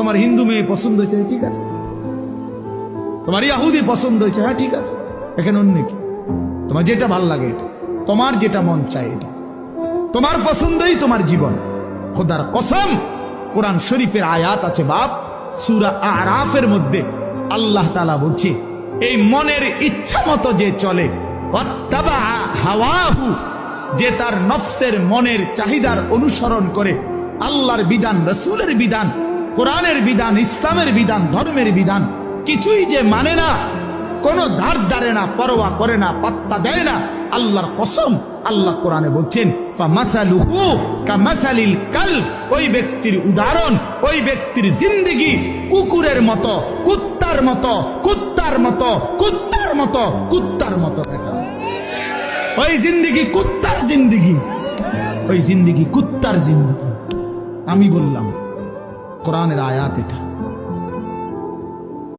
তোমার হিন্দু মেয়ে পছন্দ হয়েছে, ঠিক আছে। তোমার ইয়াহুদি পছন্দ হয়েছে, হ্যাঁ ঠিক আছে। এখানে অন্য কি? তোমার যেটা ভাল লাগে এটা, তোমার যেটা মন চায় এটা, তোমার পছন্দই তোমার জীবন। খোদার কসম, কোরআন শরীফের আয়াত আছে বাপ, সূরা আরাফের মধ্যে আল্লাহ তাআলা বলছে, এই মনের ইচ্ছা মতো যে চলে, ওয়াত্তাবা হাওয়াহু, যে তার নফসের মনের চাহিদার অনুসরণ করে, আল্লাহর বিধান, রাসূলের বিধান, কোরআনের বিধান, ইসলামের বিধান, ধর্মের বিধান কিছুই যে মানে না, কোনো ধার ধারে না, পরোয়া করে না, পাত্তা দেয় না, আল্লাহর কসম, আল্লাহ কোরআনে বলছেন ফামাসালুহু কামাসালিল কালব, ওই ব্যক্তির উদাহরণ, ওই ব্যক্তির জিন্দেগি কুকুরের মতো, কুত্তার মতো, কুত্তার মতো, কুত্তার মতো, কুত্তার মতো। ওই জিন্দেগি কুত্তার জিন্দেগি, ওই জিন্দেগি কুত্তার জিন্দেগি। আমি বললাম কোরআনের আয়াত এটা।